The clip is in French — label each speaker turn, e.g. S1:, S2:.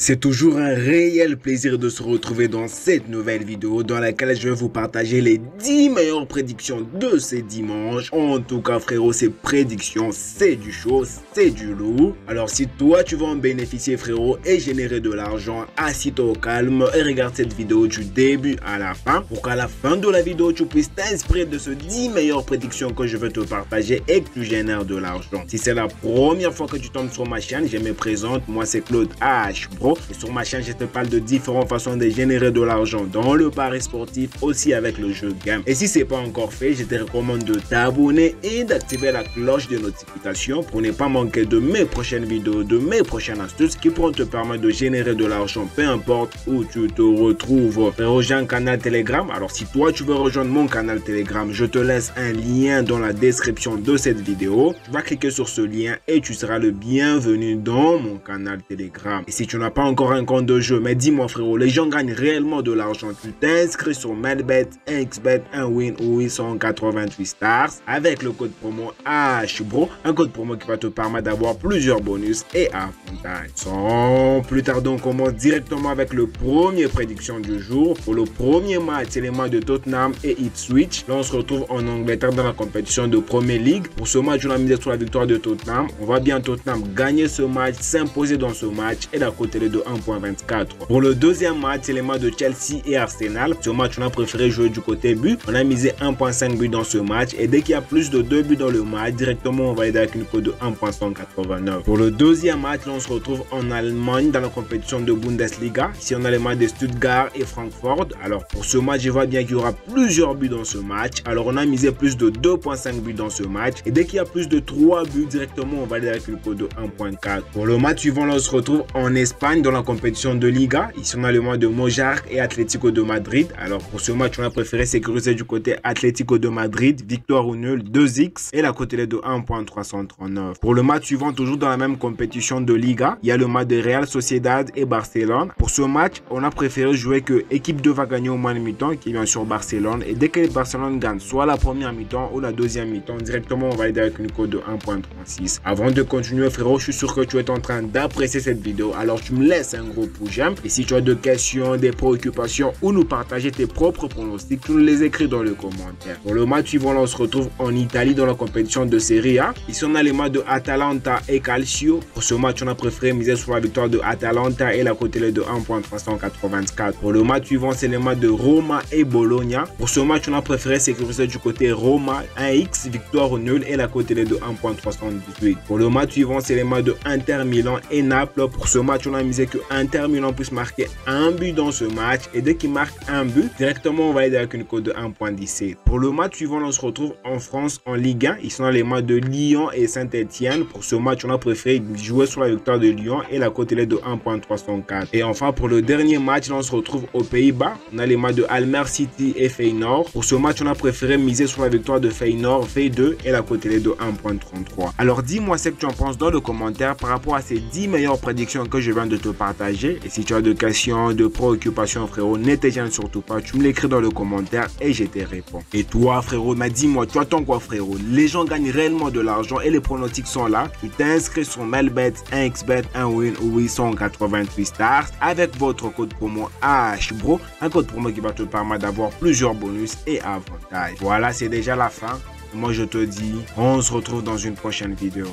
S1: C'est toujours un réel plaisir de se retrouver dans cette nouvelle vidéo dans laquelle je vais vous partager les 10 meilleures prédictions de ces dimanches. En tout cas frérot, ces prédictions, c'est du chaud, c'est du lourd. Alors si toi tu veux en bénéficier frérot et générer de l'argent, assis-toi au calme et regarde cette vidéo du début à la fin pour qu'à la fin de la vidéo tu puisses t'inspirer de ces 10 meilleures prédictions que je vais te partager et que tu génères de l'argent. Si c'est la première fois que tu tombes sur ma chaîne, je me présente, moi c'est Claude H Bro. Et sur ma chaîne, je te parle de différentes façons de générer de l'argent dans le pari sportif, aussi avec le jeu de game. Et si ce n'est pas encore fait, je te recommande de t'abonner et d'activer la cloche de notification pour ne pas manquer de mes prochaines vidéos, de mes prochaines astuces qui pourront te permettre de générer de l'argent, peu importe où tu te retrouves. Frérot, j'ai un canal Telegram. Alors si toi tu veux rejoindre mon canal Telegram, je te laisse un lien dans la description de cette vidéo. Tu vas cliquer sur ce lien et tu seras le bienvenu dans mon canal Telegram. Et si tu n'as pas encore un compte de jeu, mais dis-moi frérot, les gens gagnent réellement de l'argent. Tu t'inscris sur Melbet, XBet, Win ou 888 stars avec le code promo HBRO, un code promo qui va te permettre d'avoir plusieurs bonus et avantages. Sans plus tarder, on commence directement avec le premier prédiction du jour. Pour le premier match, c'est les matchs de Tottenham et Ipswich. Là, on se retrouve en Angleterre dans la compétition de Premier League. Pour ce match, on a misé sur la victoire de Tottenham. On va bien Tottenham gagner ce match, s'imposer dans ce match et la cote est de 1.24. Pour le deuxième match, c'est les matchs de Chelsea et Arsenal. Ce match, on a préféré jouer du côté but. On a misé 1.5 buts dans ce match et dès qu'il y a plus de 2 buts dans le match, directement on va aider avec une cote de 1.189. Pour le deuxième match, là, on se retrouve en Allemagne dans la compétition de Bundesliga. Ici, on a les matchs de Stuttgart et Francfort. Alors pour ce match, je vois bien qu'il y aura plusieurs buts dans ce match. Alors on a misé plus de 2.5 buts dans ce match et dès qu'il y a plus de 3 buts, directement on va aider avec une cote de 1.4. Pour le match suivant, là, on se retrouve en Espagne dans la compétition de Liga. Ici on a le match de Mojark et Atlético de Madrid. Alors pour ce match, on a préféré sécuriser du côté Atlético de Madrid, victoire ou nul 2x et la cote est de 1.339. Pour le match suivant, toujours dans la même compétition de Liga, il y a le match de Real Sociedad et Barcelone. Pour ce match, on a préféré jouer que équipe 2 va gagner au moins une mi-temps, qui est bien sûr Barcelone, et dès que Barcelone gagne soit la première mi-temps ou la deuxième mi-temps, directement on va aider avec une cote de 1.36. Avant de continuer frérot, je suis sûr que tu es en train d'apprécier cette vidéo, alors tu me laisses un gros pouce j'aime. Et si tu as des questions, des préoccupations ou nous partager tes propres pronostics, tu nous les écris dans les commentaires. Pour le match suivant, là, on se retrouve en Italie dans la compétition de Serie A. Ici, on a les matchs de Atalanta et Calcio. Pour ce match, on a préféré miser sur la victoire de Atalanta et la cote est de 1.384. Pour le match suivant, c'est les matchs de Roma et Bologna. Pour ce match, on a préféré sécuriser du côté Roma, 1x, victoire ou nul et la cote est de 1.318. Pour le match suivant, c'est les matchs de Inter Milan et Naples. Pour ce match, on a misé que Inter Milan puisse marquer un but dans ce match et dès qu'il marque un but, directement on va aider avec une cote de 1.17. Pour le match suivant, on se retrouve en France en Ligue 1. Ils sont les matchs de Lyon et Saint-Etienne. Pour ce match, on a préféré jouer sur la victoire de Lyon et la cote est de 1.304. Et enfin, pour le dernier match, là, on se retrouve aux Pays-Bas. On a les matchs de Almer City et Feyenoord. Pour ce match, on a préféré miser sur la victoire de Feyenoord V2 et la cote est de 1.33. Alors dis-moi ce que tu en penses dans le commentaire par rapport à ces 10 meilleures prédictions que je viens de te partager. Et si tu as des questions, de préoccupations frérot, ne te gêne surtout pas, tu me l'écris dans le commentaire et je te réponds. Et toi frérot, dis-moi, tu attends quoi frérot? Les gens gagnent réellement de l'argent et les pronostics sont là. Tu t'inscris sur Melbet, XBet, Win ou 888 stars avec votre code promo HBRO, un code promo qui va te permettre d'avoir plusieurs bonus et avantages. Voilà, c'est déjà la fin. Moi je te dis, on se retrouve dans une prochaine vidéo.